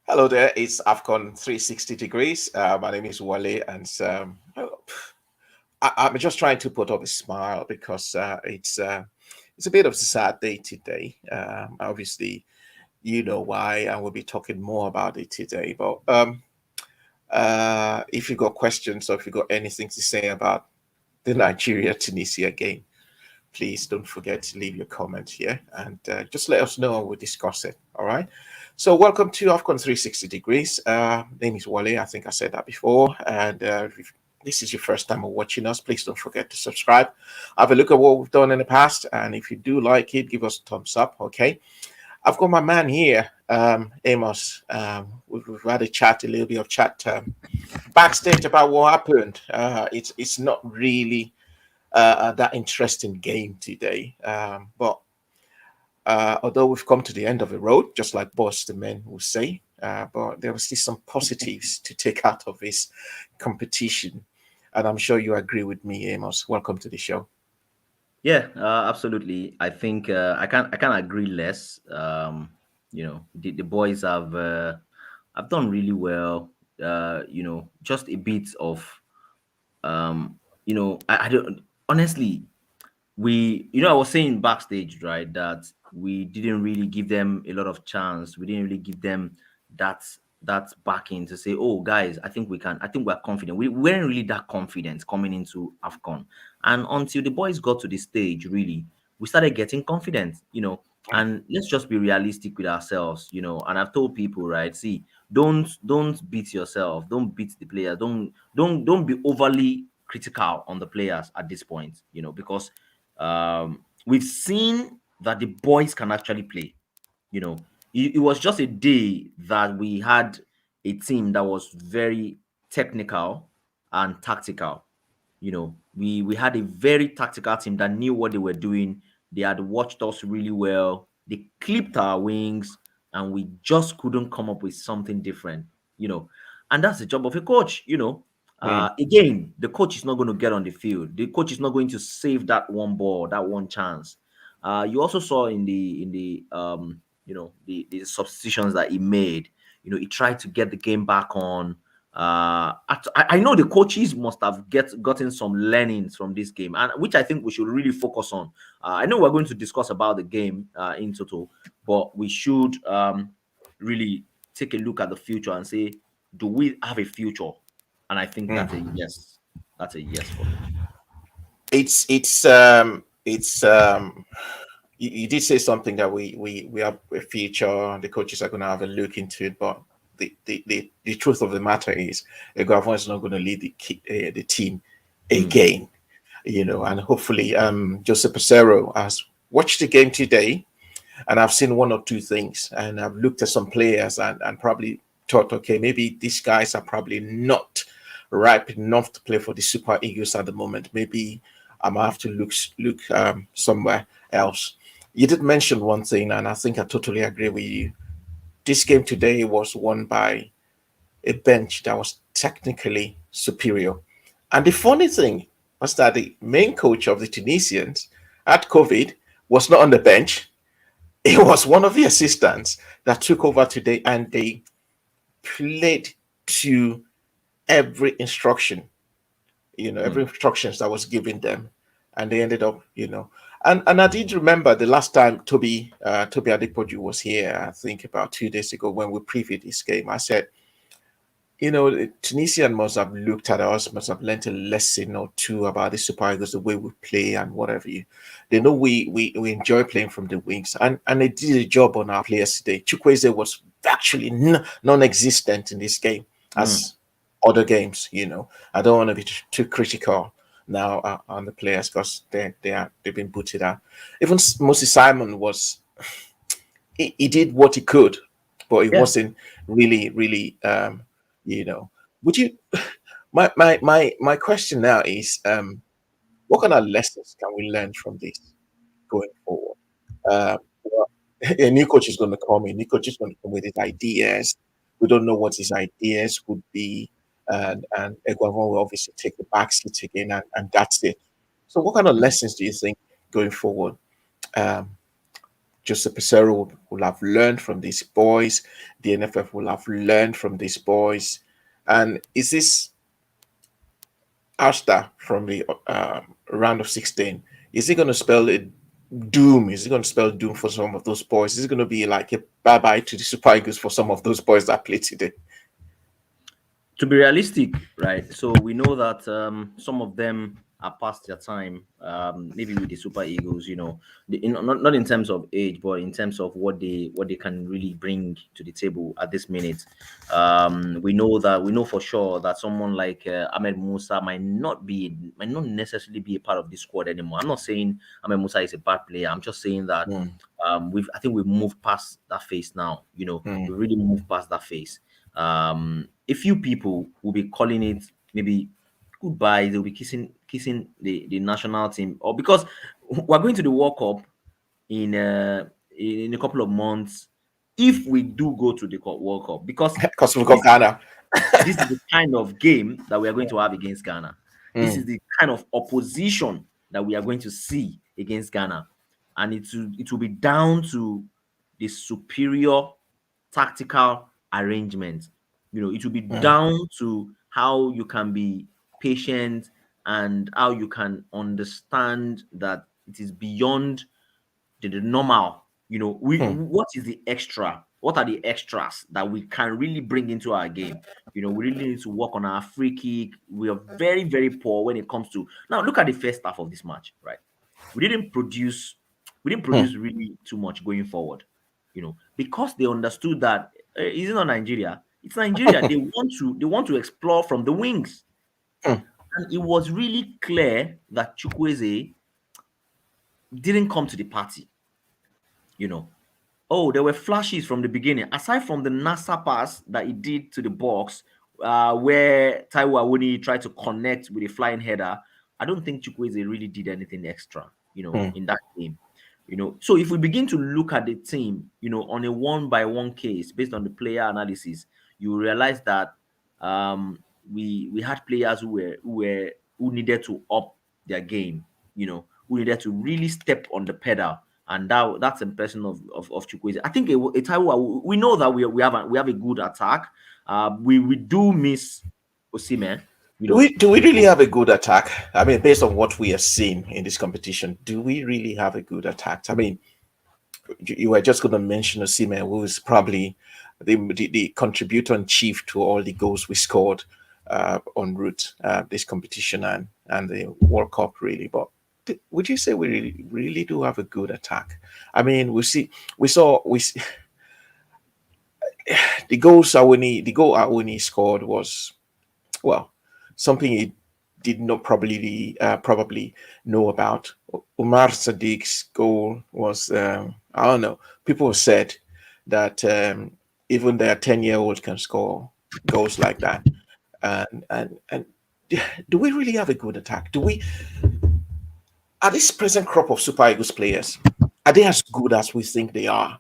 Hello there, it's Afcon 360 degrees. My name is Wale, and I'm just trying to put up a smile because it's a bit of a sad day today. Obviously, you know why, and we'll be talking more about it today. But if you got questions or if you got anything to say about the Nigeria Tunisia game, please don't forget to leave your comment here and just let us know and we'll discuss it. All right. So, welcome to Afcon 360 Degrees. Name is Wale. I think I said that before. And if this is your first time of watching us, please don't forget to subscribe. Have a look at what we've done in the past. And if you do like it, give us a thumbs up. Okay. I've got my man here, Amos. We've had a chat, a little bit of chat backstage about what happened. It's not really that interesting game today. But although we've come to the end of the road, just like Boss the men will say, but there was still some positives to take out of this competition. And I'm sure you agree with me, Amos. Welcome to the show. Yeah, absolutely. I think I can't agree less. The boys have done really well. Just a bit of I don't honestly I was saying backstage, right, that we didn't really give them a lot of chance. We didn't really give them that that backing to say, oh guys, I think we can, I think we're confident. We weren't really that confident coming into AFCON. And until the boys got to the stage, really, we started getting confident, and let's just be realistic with ourselves, and I've told people, right, see, don't beat yourself, don't beat the players, don't be overly critical on the players at this point, because we've seen that the boys can actually play. It was just a day that we had a team that was very technical and tactical. We had a very tactical team that knew what they were doing. They had watched us really well. They clipped our wings, and we just couldn't come up with something different. And that's the job of a coach. Mm. Again, the coach is not going to get on the field. The coach is not going to save that one ball, that one chance. You also saw in the substitutions that he made. He tried to get the game back on. I know the coaches must have gotten some learnings from this game, and which I think we should really focus on. I know we're going to discuss about the game in total, but we should really take a look at the future and say, do we have a future? And I think that's a Mm. yes. That's a yes for me. It's you did say something that we have a future. The coaches are going to have a look into it, but the truth of the matter is, Eguavon is not going to lead the team Mm, again. And hopefully, Joseph Pesero has watched the game today, and I've seen one or two things, and I've looked at some players and probably thought, okay, maybe these guys are probably not ripe enough to play for the Super Eagles at the moment. Maybe I might have to look somewhere else. You did mention one thing, and I think I totally agree with you. This game today was won by a bench that was technically superior. And the funny thing was that the main coach of the Tunisians at COVID was not on the bench. It was one of the assistants that took over today, and they played to every instruction, every mm. instructions that was given them, and they ended up, and I did remember the last time Toby Adepoju was here, I think about 2 days ago when we previewed this game. I said, the Tunisian must have looked at us, must have learned a lesson or two about the Super Eagles, the way we play and whatever you. They know we enjoy playing from the wings, and they did a job on our players today. Chukwueze was actually non-existent in this game, Mm. as other games. I don't want to be too critical now on the players because they've been booted out. Even Moses Simon was he did what he could, but it Yeah. wasn't really. You know, would you? My question now is, what kind of lessons can we learn from this going forward? Well, a new coach is going to come in. New coach is going to come with his ideas. We don't know what his ideas would be, and Eguavon will obviously take the back seat again, and that's it. So, what kind of Mm. lessons do you think going forward? Um, Joseph Pesero will have learned from these boys. The NFF will have learned from these boys. And is this Asta from the round of 16? Is it going to spell it doom? Is it going to spell doom for some of those boys? Is it going to be like a bye bye to the Super Eagles for some of those boys that play today? To be realistic, right? So we know that some of them are past their time. Maybe with the Super Eagles, not in terms of age, but in terms of what they can really bring to the table at this minute. We know for sure that someone like Ahmed Musa might not necessarily be a part of this squad anymore. I'm not saying Ahmed Musa is a bad player. I'm just saying that Mm, I think we've moved past that phase now. mm, We really moved past that phase. A few people will be calling it maybe goodbye. They'll be kissing the national team, or because we're going to the World Cup in in a couple of months. If we do go to the World Cup, because because we've got this Ghana. this is the kind of game that we are going to have against Ghana. This is Mm, the kind of opposition that we are going to see against Ghana, and it will be down to the superior tactical arrangement. It will be mm, down to how you can be patient and how you can understand that it is beyond the normal. mm, What is the extra? What are the extras that we can really bring into our game? We really need to work on our free kick. We are very, very poor when it comes to now. Look at the first half of this match, right? We didn't produce, we didn't mm, produce really too much going forward, because they understood that it's not Nigeria. It's Nigeria. They want to explore from the wings, mm, and it was really clear that Chukwueze didn't come to the party. You know, Oh, there were flashes from the beginning. Aside from the NASA pass that he did to the box, where Taiwo Awoni tried to connect with a flying header, I don't think Chukwueze really did anything extra, mm. in that game. So if we begin to look at the team, on a one by one case based on the player analysis, you will realize that we had players who needed to up their game, who needed to really step on the pedal, and that's a person of Chukwueze. I think a Taiwo, we know that we have a good attack. We do miss Osimhen, Do we really have a good attack? I mean, based on what we are seeing in this competition, do we really have a good attack? I mean, you were just going to mention Osimhen, who is probably the contributor in chief to all the goals we scored en route this competition and the World Cup, really. But would you say we really do have a good attack? I mean, the goal Awuni scored was, well, something he did not probably know about. Umar Sadiq's goal was, I don't know. People said that even their 10-year-old can score goals like that. And do we really have a good attack? Are this present crop of Super Eagles players, are they as good as we think they are?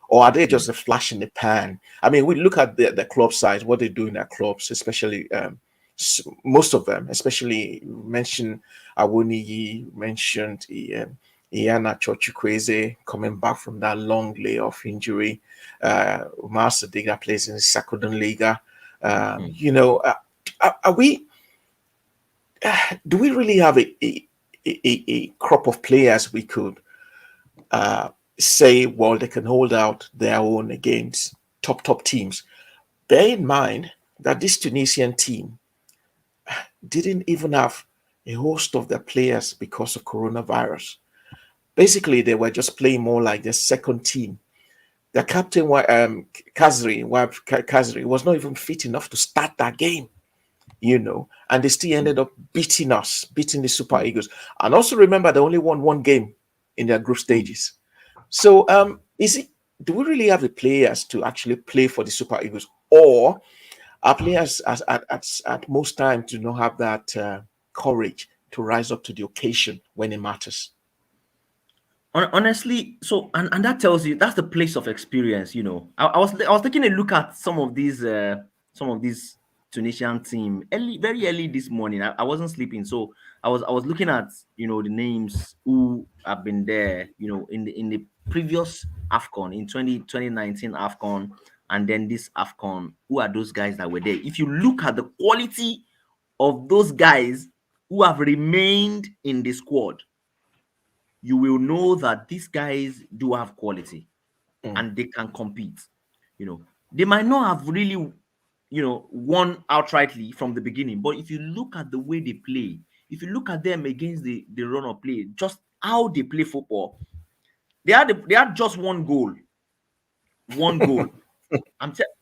Or are they just a flash in the pan? I mean, we look at the club size, what they do in their clubs, especially most of them, especially mentioned Awoniyi, mentioned Iana Chochukweze coming back from that long layoff injury. Umar Sadiq that plays in the Sakudun Liga. Hmm. Are we? Do we really have a crop of players we could say, well, they can hold out their own against top teams? Bear in mind that this Tunisian team didn't even have a host of their players because of coronavirus. Basically, they were just playing more like the second team. Their captain, Kazri, was not even fit enough to start that game, and they still ended up beating the Super Eagles. And also remember, they only won one game in their group stages. So, do we really have the players to actually play for the Super Eagles, or our players at most times do not have that courage to rise up to the occasion when it matters? Honestly, so and that tells you that's the place of experience. I was taking a look at some of these Tunisian team very early this morning. I wasn't sleeping, so I was looking at the names who have been there, in the previous Afcon in 2019 Afcon, and then this Afcon, who are those guys that were there? If you look at the quality of those guys who have remained in the squad, you will know that these guys do have quality mm, and they can compete. They might not have really, won outrightly from the beginning, but if you look at the way they play, if you look at them against the run of play, just how they play football, they had just one goal. One goal.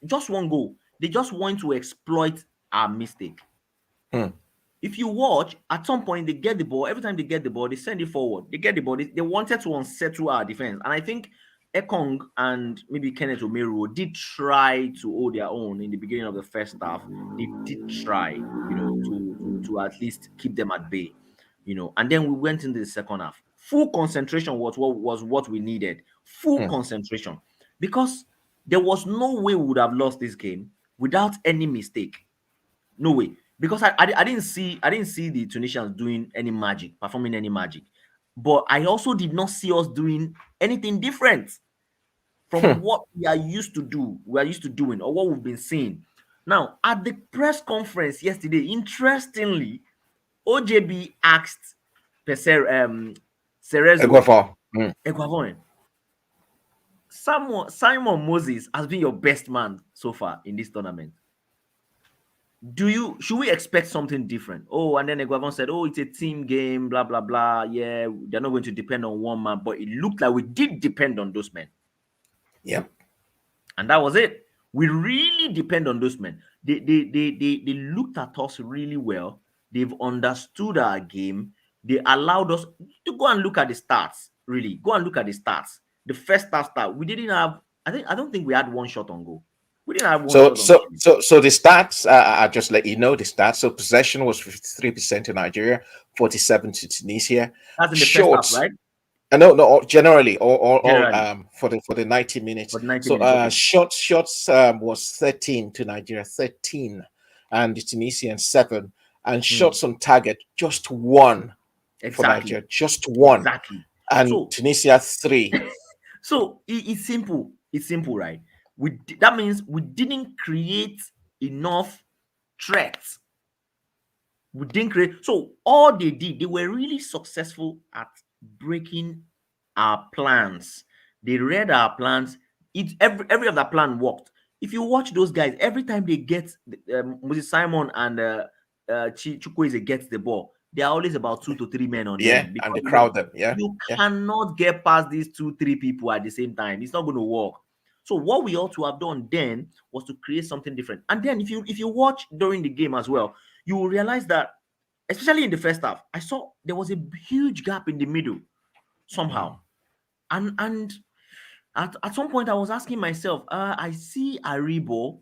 Just one goal. They just want to exploit our mistake. mm, If you watch, at some point they get the ball. Every time they get the ball, they send it forward. They get the ball. They wanted to unsettle our defense, and I think Ekong and maybe Kenneth Omeru did try to hold their own in the beginning of the first half. They did try, to at least keep them at bay, And then we went into the second half. Full concentration was what we needed. Full mm. concentration, because there was no way we would have lost this game without any mistake. No way. Because I didn't see the Tunisians doing any magic, performing any magic. But I also did not see us doing anything different from what we are used to doing, or what we've been seeing. Now, at the press conference yesterday, interestingly, OJB asked Cerezo Eguafor. Mm. Eguavoen, Simon Moses has been your best man so far in this tournament. Should we expect something different? Oh, and then Eguavon said, oh, it's a team game, blah blah blah. Yeah, they're not going to depend on one man, but it looked like we did depend on those men, Yep. and that was it. We really depend on those men. They looked at us really well. They've understood our game. They allowed us to go and look at the stats. Really, go and look at the stats. The first start, we didn't have. I don't think we had one shot on goal. We didn't have one So, shot on so, goal. so the stats. I'll just let you know the stats. So, possession was 53% to Nigeria, 47 to Tunisia. That's in the first half, Shots. right? No, no. Generally, all Generally, for the 90 minutes. for 90 So, minutes. Okay. shots was 13 to Nigeria, 13, and the Tunisian 7, and Hmm. shots on target just one for Exactly. Nigeria, just one, Exactly. and So, Tunisia 3. it's simple. It's simple, right? That means we didn't create enough threats. We didn't create. So all they did, they were really successful at breaking our plans. They read our plans. Every of that plan worked. If you watch those guys, every time they get Moses Simon and Chukwueze gets the ball, there are always about 2 to 3 men on Yeah, them, and because the crowd them. Yeah, you yeah. cannot get past these 2, 3 people at the same time. It's not going to work. So what we ought to have done then was to create something different. And then if you watch during the game as well, you will realize that, especially in the first half, I saw there was a huge gap in the middle somehow. Mm, And at some point I was asking myself, I see Aribo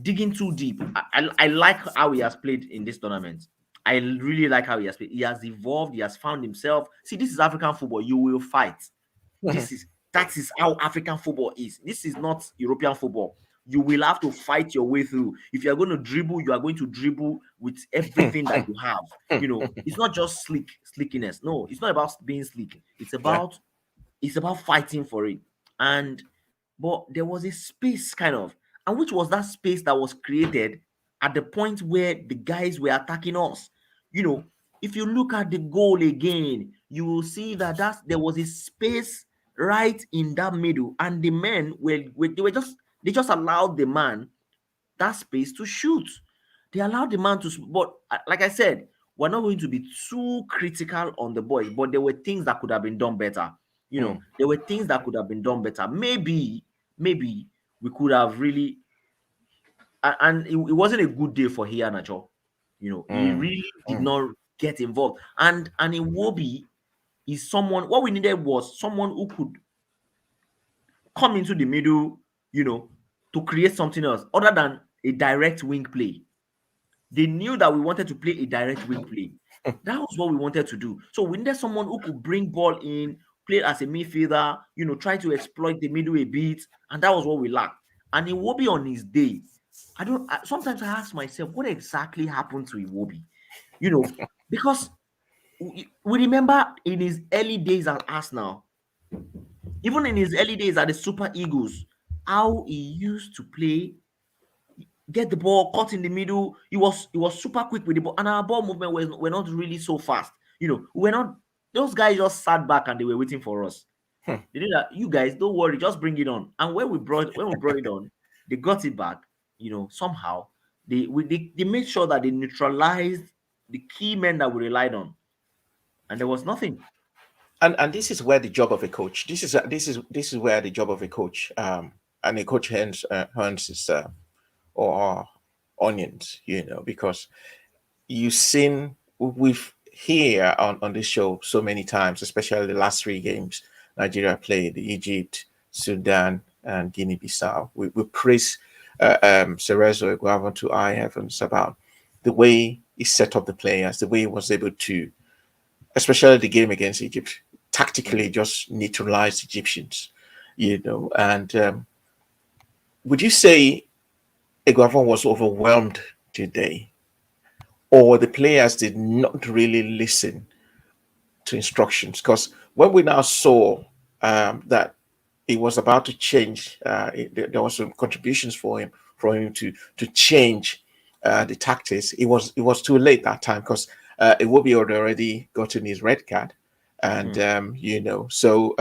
digging too deep. I like how he has played in this tournament. I really like how he has played. He has evolved, he has found himself. See, this is African football. You will fight. That is how African football is. This is not European football. You will have to fight your way through. If you're going to dribble, you are going to dribble with everything that you have. It's not just slickiness. No, it's not about being slick. yeah. It's about fighting for it. And but there was a space kind of, and which was that space that was created at the point where the guys were attacking us. You know, if you look at the goal again, you will see that there was a space right in that middle, and the men they just allowed the man that space to shoot. They allowed the man to, but like I said, we're not going to be too critical on the boys, but there were things that could have been done better. Mm, There were things that could have been done better. Maybe we could have really, and it wasn't a good day for Iheanacho. He mm, really did mm, not get involved. And Iwobi is someone. What we needed was someone who could come into the middle, to create something else other than a direct wing play. They knew that we wanted to play a direct wing play. That was what we wanted to do. So we needed someone who could bring ball in, play as a midfielder, try to exploit the middle a bit, and that was what we lacked. And Iwobi on his day, sometimes I ask myself, what exactly happened to Iwobi? Because we remember in his early days at Arsenal, Even in his early days at the Super Eagles, how he used to play, get the ball, cut in the middle. He was super quick with the ball, and our ball movement were not really so fast. We're not. Those guys just sat back and they were waiting for us. Hmm. They did that. You guys, don't worry, just bring it on. And when we brought it on, they got it back. Somehow they made sure that they neutralized the key men that we relied on, and there was nothing. And this is where the job of a coach. This is where the job of a coach, and a coach earns his or onions, because you've seen, we've here on this show so many times, especially the last three games Nigeria played, Egypt, Sudan, and Guinea-Bissau. We praise Cerezo Eguavoen to high heavens about the way he set up the players, the way he was able to, especially the game against Egypt, tactically just neutralize Egyptians, And would you say Eguavoen was overwhelmed today, or the players did not really listen to instructions? Because when we now saw that he was about to change, there was some contributions for him to change the tactics. It was too late that time, because Iwobi had already gotten his red card, and So,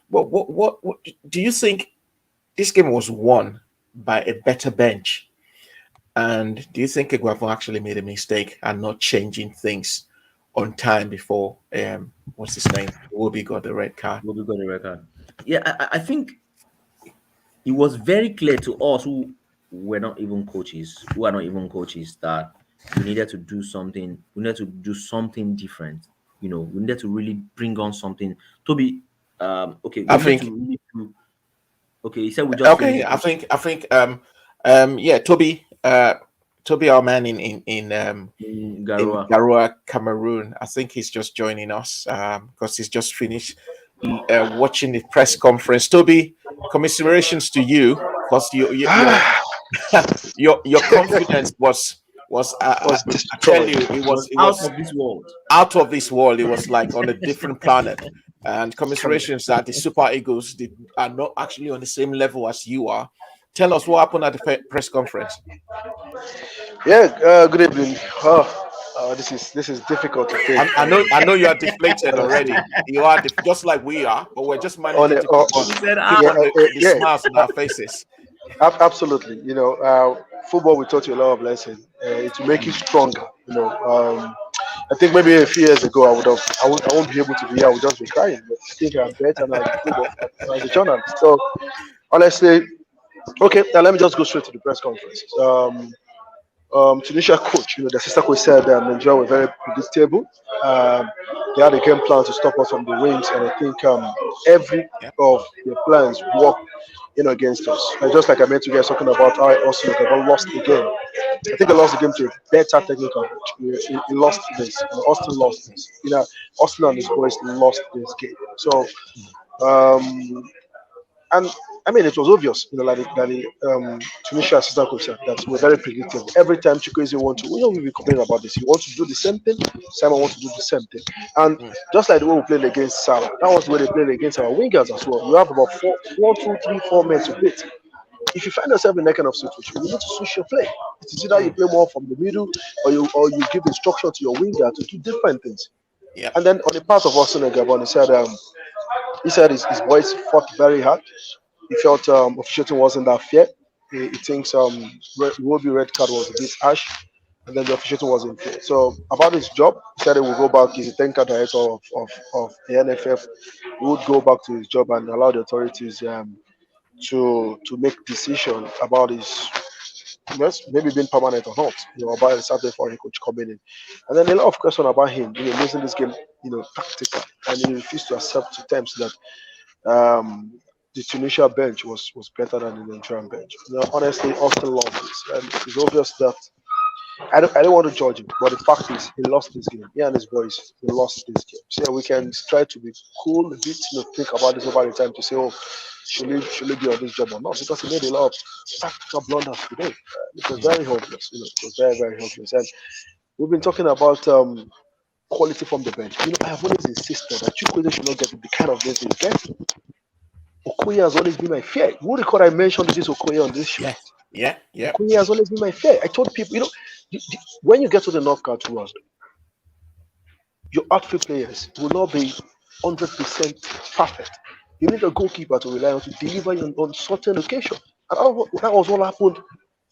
what do you think? This game was won by a better bench, and do you think Eguavoen actually made a mistake and not changing things on time before what's his name? Iwobi got the red card. Will be got the record. Yeah, I think it was very clear to us who are not even coaches, that we needed to do something. We needed to do something different. We needed to really bring on something. Toby, okay, I we needed think to really do. Okay, he said we just Okay, finished. yeah, Toby, our man In in Garoua. Garoua, Cameroon. I think he's just joining us because he's just finished watching the press conference. Toby, commiserations to you, because your confidence was Was I tell destroyed. you, It was it out was of this world. out of this world. It was like on a different planet. And commiserations that the Super Eagles are not actually on the same level as you are. Tell us what happened at the press conference. Yeah, good evening. This is difficult to take. I know you are deflated Honestly, already. You are just like we are, but we're just on managing a, to keep on He said, keep yeah, on the yeah, smiles on our faces. absolutely. Football will taught you a lot of lessons. It will make you stronger. I think maybe a few years ago I won't be able to be here. I would just be crying. But I think I'm better now in football as a journalist. So honestly, okay. Now let me just go straight to the press conference. Tunisia coach, the sister coach said Nigeria were very predictable. Um, they had a game plan to stop us from the wings, and I think every Yeah. of the plans worked against us. And just like I met you guys talking about how Austin never lost the game. I think they lost the game to a better technical coach. He lost this. Austin lost this. Austin and his boys lost this game. So um, and I mean, it was obvious, like the Tunisia assistant coach said, that we're very predictable. Every time Chukwueze want to, we've been complaining about this. He wants to do the same thing. Simon wants to do the same thing. And Mm. just like the way we played against Salah, that was the way they played against our wingers as well. You have about four, 2, 3, 4 men to beat. If you find yourself in that kind of situation, you need to switch your play. It is either you Mm. play more from the middle, or you give instruction to your winger to do different things. Yeah. And then on the part of Austin and Gabon, he said his boys fought very hard. He felt officiating wasn't that fair. He thinks Iwobi red card was a bit harsh, and then the officiating wasn't fair. So about his job, he said he will go back. He's a technical director of the NFF. He would go back to his job and allow the authorities to make decision about his, yes, maybe being permanent or not, about a certain foreign coach coming in. And then a lot of questions about him, losing this game, tactical, and he refused to accept to terms that um, the Tunisia bench was better than the Nigerian bench. Honestly, Austin lost this, and it's obvious that I don't want to judge him, but the fact is he lost this game. He and his boys they lost this game. So yeah, we can try to be cool a bit, think about this over the time to say, oh, should he be on this job or not? Because he made a lot of tactical blunders today. It was Mm. very hopeless. It was very very hopeless. And we've been talking about quality from the bench. I have always insisted that Chukwueze should not get the kind of games he's getting. Okoye has always been my fear. Who record I mentioned this Okoye on this show? Yeah. Okoye has always been my fear. I told people, when you get to the knockout world, your outfield players will not be 100% perfect. You need a goalkeeper to rely on to deliver you on certain occasion. And that was what happened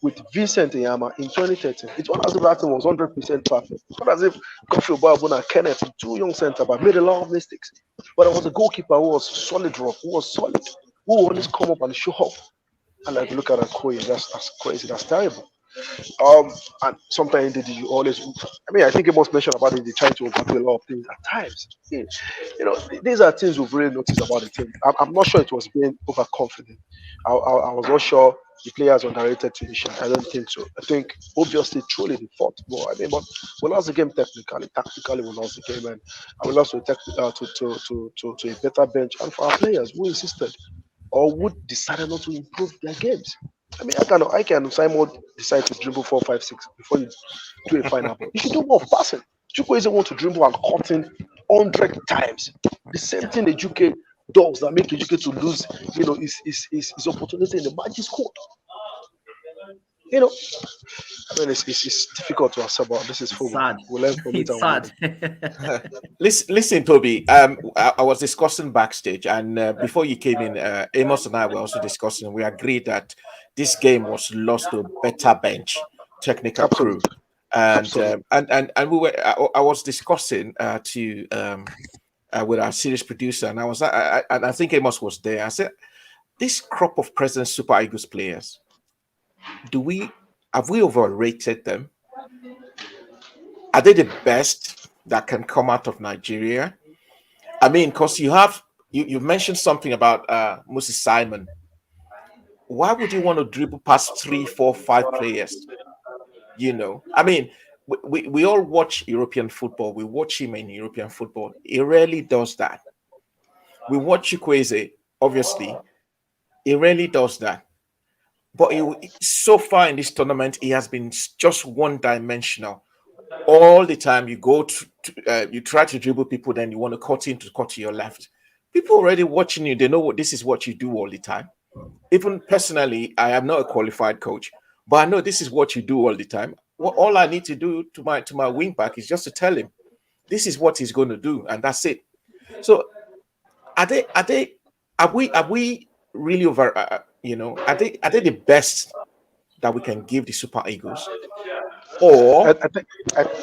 with Vincent Yama in 2013. It's not as if that thing was 100% perfect. It's not as if Kofi Obabun and Kenneth, two young centre backs, made a lot of mistakes. But it was a goalkeeper who was solid rock, who was solid, who would always come up and show up. And like look at Okoye, that's crazy, that's terrible. And sometimes you always. I mean, I think you must mention about it. They try to overdo a lot of things at times. Yeah. These are things we've really noticed about the team. I'm not sure it was being overconfident. I was not sure the players underrated Tunisia. I don't think so. I think obviously, truly the fought. Well, I mean, but we lost the game technically. Tactically, we lost the game, and we lost to a better bench. And for our players who insisted or would decided not to improve their games. I mean, I can Simon decide to dribble 4, 5, 6 before you do a final ball. You should do more passing. Chuko isn't want to dribble and cut in 100 times. The same thing Ejuke does that make Ejuke to lose, his opportunity in the magic squad. You know, I mean, it's difficult to accept, but this is football. Sad. We learn from it It's and sad. Listen, Toby. I was discussing backstage, and before you came in, Amos and I were also discussing. We agreed that this game was lost to a better bench, technical crew, absolutely. and Absolutely. and we were. I was discussing with our series producer, and I think Amos was there. I said, this crop of present Super Eagles players, have we overrated them? Are they the best that can come out of Nigeria? I mean, because you mentioned something about Moses Simon. Why would you want to dribble past 3, 4, 5 players? I mean, we all watch European football. We watch him in European football. He rarely does that. We watch Chukwueze, obviously. He rarely does that. But so far in this tournament, he has been just one-dimensional. All the time you go you try to dribble people, then you want to cut to your left. People already watching you, they know this is what you do all the time. Even personally, I am not a qualified coach, but I know this is what you do all the time. All I need to do to my wing back is just to tell him this is what he's going to do, and that's it. So are we really over are they the best that we can give the Super Eagles? Or I think,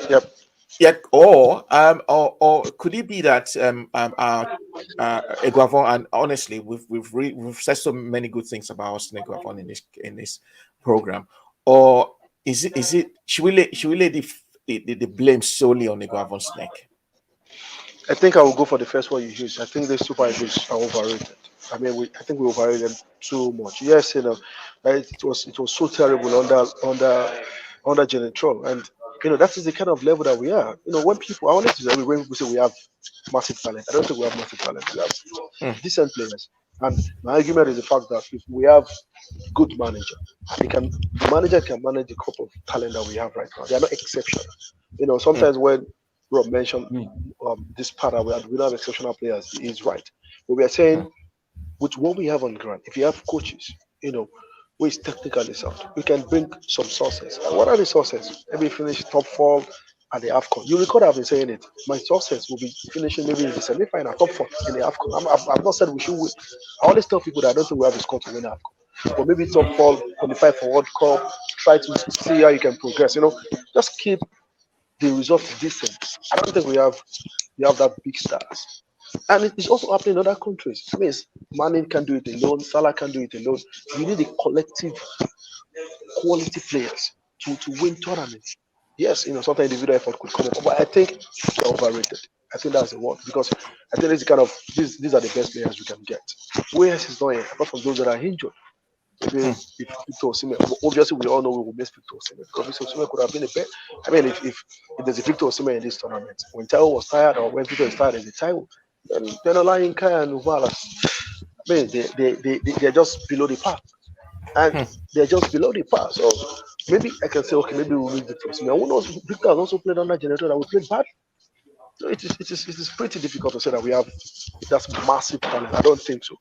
yep. yeah, or could it be that Eguavon, and honestly, we've said so many good things about Austin Eguavon in this program, or is it should we lay the blame solely on Eguavon's neck? I think I will go for the first one you used. I think the Super Eagles are overrated. I mean, I think we overrated them too much. Yes, right, it was so terrible under Genetro, and that is the kind of level that we are. When people, I wanted to say when people say we have massive talent, I don't think we have massive talent. We have decent players, and my argument is the fact that if we have good manager, the manager can manage the crop of talent that we have right now. They are not exceptional. Sometimes when Rob mentioned this part that we don't have exceptional players, he is right. But we are saying with what we have on ground, if you have coaches, who is technically sound, we can bring some sources. And what are the sources? Maybe finish top 4 at the Afcon. You record I've been saying it. My sources will be finishing maybe in the semi-final, top 4 in the Afcon. I've not said we should win. I always tell people that I don't think we have the score to win Afcon. But maybe top 4, qualify for World Cup, try to see how you can progress. Just keep the results decent. I don't think we have that big stars. And it is also happening in other countries. It means Mane can do it alone, Salah can do it alone. You need a collective quality players to win tournaments. Yes, sometimes individual effort could come up, but I think they're overrated. I think that's the word because I think it's kind of these are the best players we can get. Who else is not here apart from those that are injured? Maybe if Victor Osimhen, obviously we all know we will miss Victor Osimhen because Victor Osimhen could have been a bet. I mean, if there's a Victor Osimhen in this tournament, when Taiwo was tired or when Victor is tired, there's a Taiwo. Then allowing Kaya and Uvala, I mean, they're just below the par. And they're just below the par. So maybe I can say, okay, maybe we'll lose Victor Osimhen. Who knows? Victor has also played under Generator that we played bad. So it is pretty difficult to say that we have that's massive talent. I don't think so.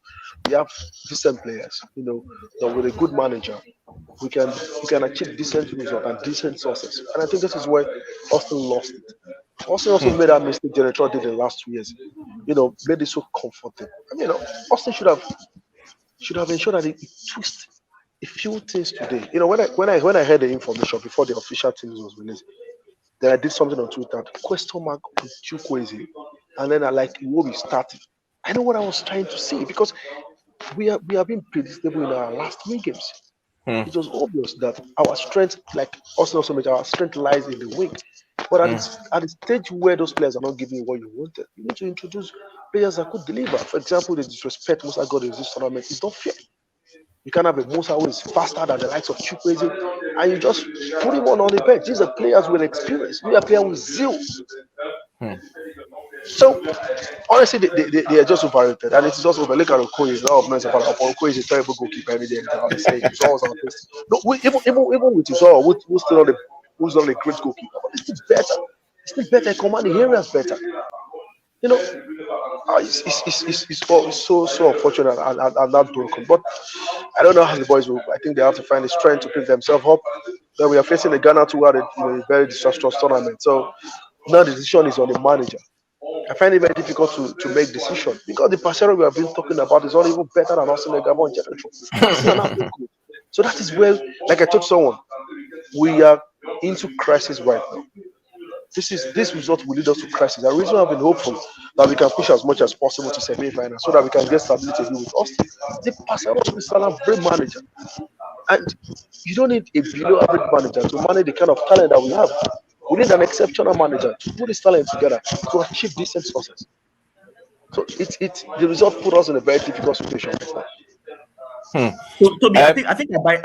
We have decent players, that with a good manager, we can we can achieve decent results and decent success. And I think this is where Austin lost it. Austin also Hmm. made that mistake General did in the last 2 years. Made it so comfortable. I mean, Austin should have ensured that he twist a few things today. When I heard the information before the official team was released, then I did something on Twitter. Question mark with Chukwueze, and then I like what we started. I know what I was trying to say because we have been predictable in our last 3 games. Hmm. It was obvious that our strength, like Austin also mentioned, our strength lies in the wing. But Hmm. at the stage where those players are not giving you what you wanted, you need to introduce players that could deliver. For example, the disrespect Musa got in this tournament is not fair. You can't have a Musa who is faster than the likes of Chukwueze, and you just put him on the bench. These are players with experience. We are players with zeal. Hmm. So honestly, they are just overrated, and it is also over. Look at Okoye. A lot of men say, Okoye is a terrible goalkeeper." Every day, they say it's always our best. No, even with his all, who's not a great goalkeeper, but it's still better. It's still better. Commanding areas better. You know, it's so unfortunate and not broken. But I don't know how the boys will. I think they have to find the strength to pick themselves up. Then we are facing a Ghana to a very disastrous tournament. So now the decision is on the manager. I find it very difficult to make decisions because the Pacero we have been talking about is not even better than us in the Gabon general. It's an African good. So that is where, like I told someone, we are into crisis right now. This result will lead us to crisis. The reason I've been hopeful that we can push as much as possible to semi-final so that we can get stability with us. The Pacero is an average manager, and you don't need a below average manager to manage the kind of talent that we have. We need an exceptional manager to put this talent together to achieve decent success. So the result put us in a very difficult situation right now. Hmm. So Toby, Uh, I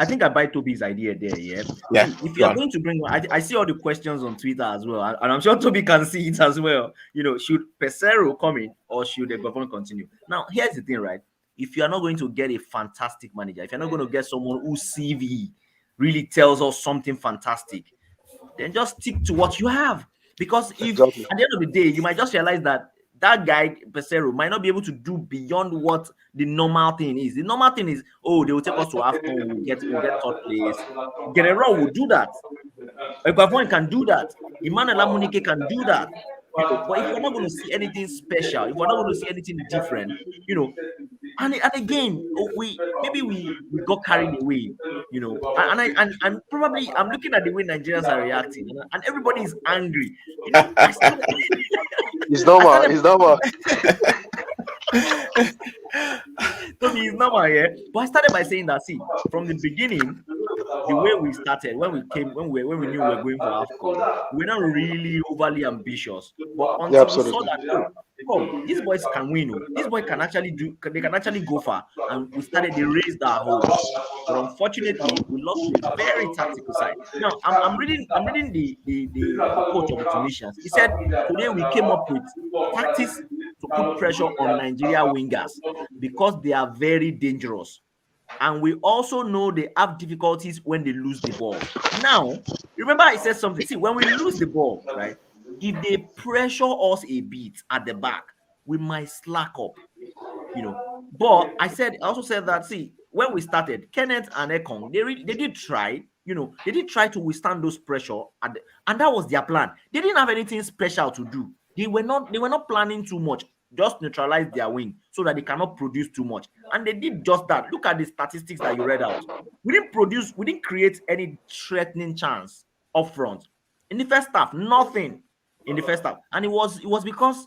think I buy Toby's idea there. Yeah. yeah, See, if you go are on. going to bring, I see all the questions on Twitter as well, and I'm sure Toby can see it as well. Should Pesero come in or should Ebavon continue? Now, here's the thing, right? If you are not going to get a fantastic manager, if you're not going to get someone whose CV really tells us something fantastic, then just stick to what you have. Because if Exactly. at the end of the day, you might just realize that guy Pesero might not be able to do beyond what the normal thing is. The normal thing is, oh, they will take us to Afcon, we'll get third place. Guerrero will do that. Eguavoen can do that. Emmanuel Amunike can do that. But if we're not going to see anything special, if we're not going to see anything different, and again, we got carried away, and probably I'm looking at the way Nigerians are reacting, and everybody is angry. I started, It's I normal. started It's normal. Toby is normal, yeah. But I started by saying that, see, from the beginning, the way we started, when we knew we were going for Afcon, we were not really overly ambitious. But Yeah, until we saw absolutely. that, oh, come, these boys can win. Oh, these boys can actually they can actually go far. And they raised our hopes. But unfortunately, we lost to a very tactical side. Now, I'm reading the coach of the Tunisians. He said today we came up with tactics to put pressure on Nigeria wingers because they are very dangerous. And we also know they have difficulties when they lose the ball. Now, remember I said something. See, when we lose the ball, right? If they pressure us a bit at the back, we might slack up. But I also said that, see, when we started, Kenneth and Ekong, they did try, they did try to withstand those pressure, and that was their plan. They didn't have anything special to do. They were not planning too much, just neutralize their wing so that they cannot produce too much. And they did just that. Look at the statistics that you read out. We didn't create any threatening chance up front. In the first half, nothing in the first half. And it was because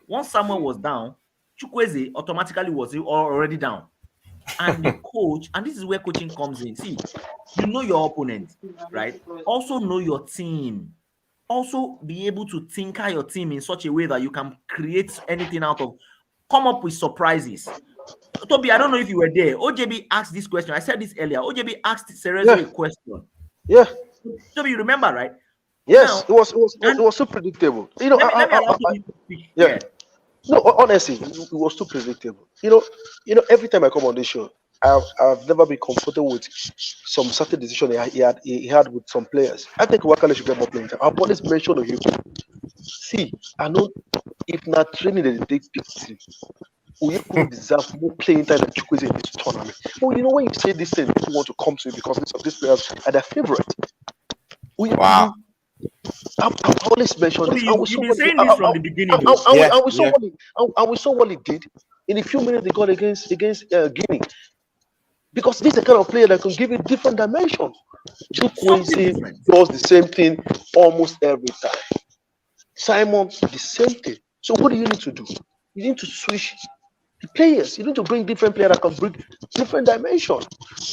once Samuel was down, Chukwueze automatically was already down. And the coach, and this is where coaching comes in. See, you know your opponent, right? Also know your team. Also be able to tinker your team in such a way that you can create anything come up with surprises. Toby, I don't know if you were there. OJB asked this question. I said this earlier. OJB asked Cerezo Yeah, a question. yeah, Toby, you remember, right? yes. Now, It and was so predictable. let me allow Toby to speak. Yeah. Yeah. No, honestly, it was too predictable. Every time I come on this show, I've never been comfortable with some certain decision he had with some players. I think Wakale should get more playing time. I've always mentioned to you See, I know if not training they take pity, we could deserve more playing time than Chukwueze in this tournament. But you know when you say this thing, people want to come to you because these players are their favorite. Wow. I've always mentioned this. You've been saying this from the beginning, though. And we saw what he did in a few minutes. They got against Guinea, because this is the kind of player that can give you different dimension. Chukwueze does the same thing almost every time. Simon, the same thing. So what do you need to do? You need to switch the players. You need to bring different players that can bring different dimension.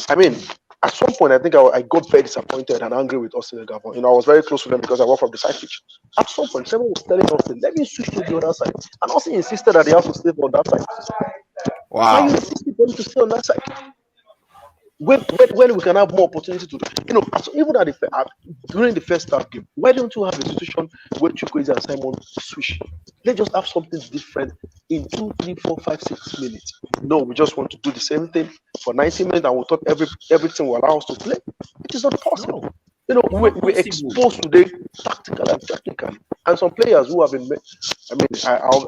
I mean, at some point, I think I got very disappointed and angry with Austin and Gabon. I was very close with them because I work from the side pitch. At some point, someone was telling Austin, let me switch to the other side. And Austin insisted that they have to stay on that side. Wow. Why you insisting for them to stay on that side? When we can have more opportunity to do, even during the first half game, why don't you have a situation where Chukwueze and Simon switch? Let's just have something different in 2, 3, 4, 5, 6 minutes. No, we just want to do the same thing for 90 minutes and we'll talk everything will allow us to play. It is not possible. We're exposed today tactically and technically. And some players who have been I'll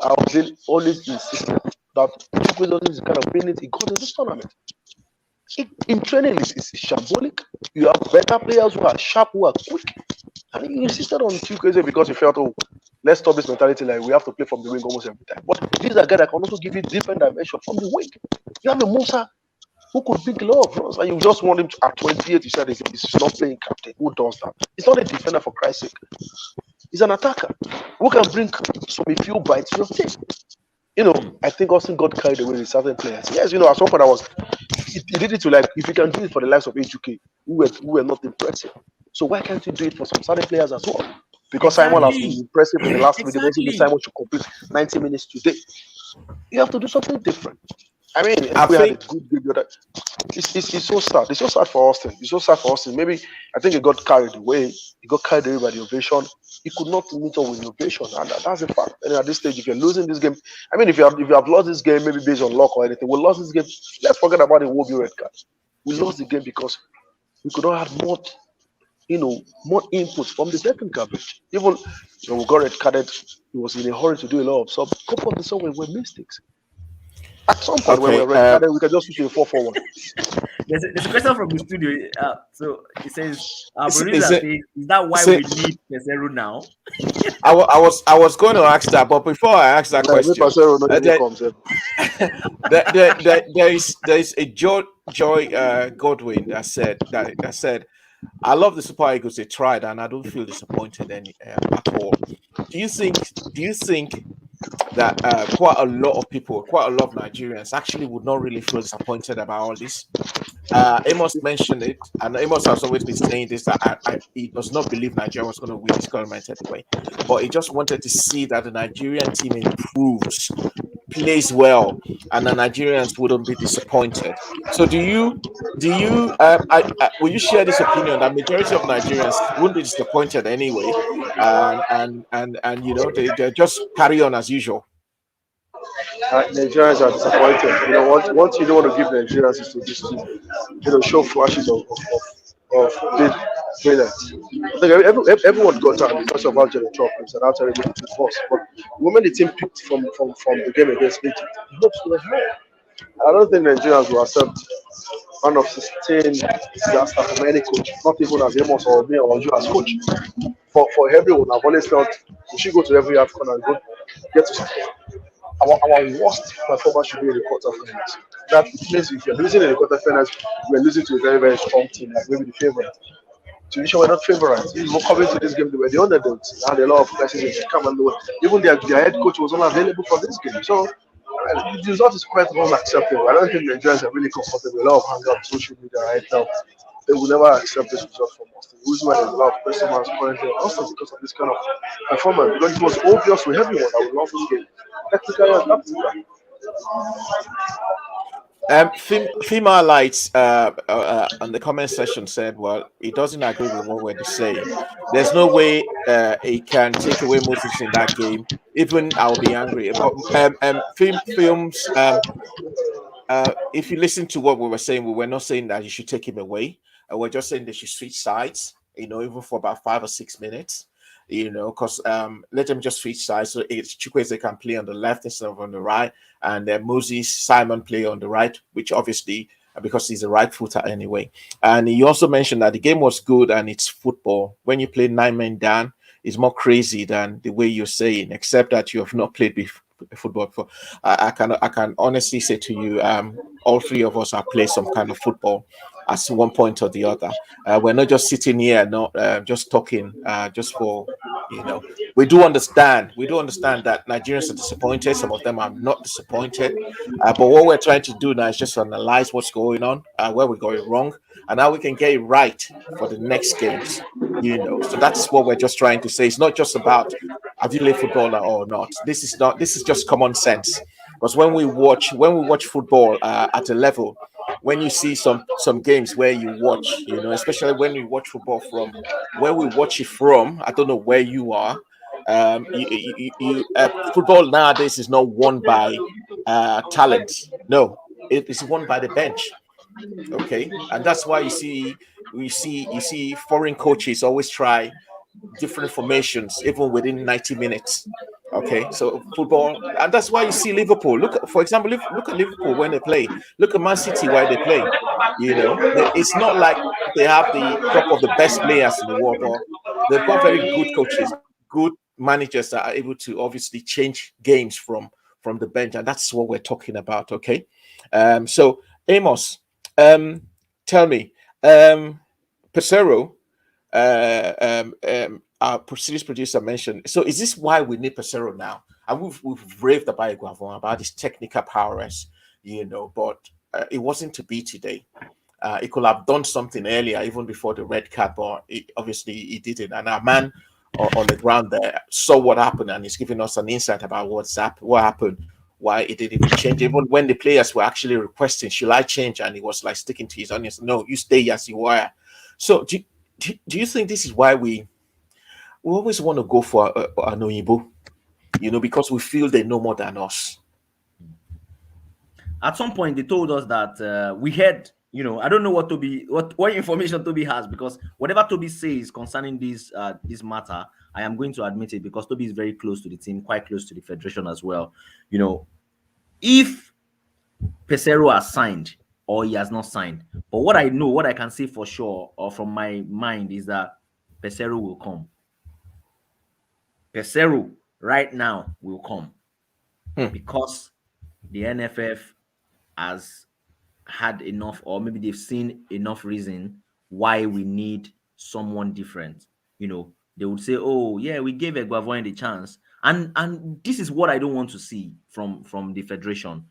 always insist that Chukwueze is kind of minute he got in this tournament. In training, it's shambolic. You have better players who are sharp, who are quick. And you insisted on Chukwueze because you felt, let's stop this mentality like we have to play from the wing almost every time. But these are guys that can also give you different dimension from the wing. You have a Musa who could pick a lot of runs, and you just want him to, at 28, you said he's not playing captain. Who does that? He's not a defender, for Christ's sake. He's an attacker who can bring a few bites to your team. I think Austin got carried away with certain players. Yes, at some point he did it to if you can do it for the likes of HUK, who were not impressive. So why can't you do it for some certain players as well? Because Simon has been impressive in the last 3 days. Also, Simon should complete 90 minutes today. You have to do something different. I mean, if we had a good game, it's so sad. It's so sad for Austin. It's so sad for Austin. Maybe I think he got carried away. He got carried away by the ovation. He could not meet up with the ovation, and that's a fact. And at this stage, if you're losing this game, I mean, if you have lost this game, maybe based on luck or anything, we lost this game. Let's forget about the Wobie red card. We lost the game because we could not have more input from the technical bench. Even we got red carded. He was in a hurry to do a lot of stuff. A couple of the songs were mistakes. At some point, when we're red carded, we can just switch to a 4-4-1. There's a question from the studio. So it says, is that why we need Pesero now? I was going to ask that, but before I ask that question, there is a Joy Godwin that said, I love the Super Eagles. They tried, and I don't feel disappointed at all. Do you think that quite a lot of Nigerians actually would not really feel disappointed about all this? Amos mentioned it, and Amos has always been saying this, that he does not believe Nigeria was going to win this tournament anyway, but he just wanted to see that the Nigerian team improves, plays well, and the Nigerians wouldn't be disappointed. So will you share this opinion that majority of Nigerians wouldn't be disappointed anyway, and they just carry on as usual? Nigerians are disappointed. What you don't want to give Nigerians is to just show flashes of big brilliance. Everyone got down because of how Jerry Chopins and how terrible it was. But when the team picked from the game against Egypt, the hopes were high. I don't think Nigerians will accept one of 16 disaster from any coach, not even as Amos or me or you as coach. For everyone, I've always felt we should go to every Afcon and go get to something. Our worst performance should be in the quarterfinals. That means if you're losing in the quarterfinals, you're losing to a very, very strong team, like maybe the favorite. Tunisia were not favorites. Even coming to this game, they were the underdogs. They had a lot of crises in the camp, and even their head coach was not available for this game. So the result is quite unacceptable. I don't think Nigerians are really comfortable. A lot of anger on social media right now. They will never accept this result from Austin. The reason why there's a lot of question marks currently on Austin because of this kind of performance. Because it was obvious to everyone that we lost this game, technically and tactically. Female Lights on the comment section said, well, he doesn't agree with what we're saying. There's no way he can take away Moses in that game. Even I'll be angry. But films, if you listen to what we were saying, we were not saying that you should take him away. We're just saying they should switch sides, even for about 5 or 6 minutes. because let them just switch sides. So it's Chukwueze can play on the left instead of on the right, and then Moses Simon play on the right, which obviously because he's a right footer anyway. And he also mentioned that the game was good and it's football. When you play 9 men down, it's more crazy than the way you're saying, except that you have not played football before. I can honestly say to you, all three of us have played some kind of football at one point or the other. We're not just sitting here, not just talking, just for you know. We do understand. We do understand that Nigerians are disappointed. Some of them are not disappointed. But what we're trying to do now is just analyze what's going on, where we're going wrong, and how we can get it right for the next games. So that's what we're just trying to say. It's not just about have you played football or not. This is not. This is just common sense. Because when we watch football at a level, when you see some games where you watch, especially when you watch football from where we watch it from, I don't know where you are. Football nowadays is not won by talent. No, it is won by the bench. Okay, and that's why you see foreign coaches always try different formations even within 90 minutes. Okay, so football, and that's why you see Liverpool. For example, look at Liverpool when they play. Look at Man City while they play. It's not like they have the crop of the best players in the world, but they've got very good coaches, good managers that are able to obviously change games from the bench, and that's what we're talking about. Okay, so Amos, tell me, Pesero, our series producer mentioned. So, is this why we need Pesero now? And we've raved about Iguavon, about his technical prowess, but it wasn't to be today. He could have done something earlier, even before the red card, but obviously he didn't. And our man on the ground there saw what happened, and he's giving us an insight about what happened, why it didn't even change. Even when the players were actually requesting, should I change? And he was like sticking to his onions. No, you stay as you are. So, do you think this is why we always want to go for an Oyibo? Because we feel they know more than us. At some point, they told us that we had, I don't know what information Toby has, because whatever Toby says concerning this matter, I am going to admit it, because Toby is very close to the team, quite close to the federation as well. If Pesero has signed or he has not signed, but what I can say for sure, or from my mind, is that Pesero will come. Pesero right now will come because the NFF has had enough, or maybe they've seen enough reason why we need someone different. They would say, "Oh, yeah, we gave Iguavoen the chance," and this is what I don't want to see from the federation.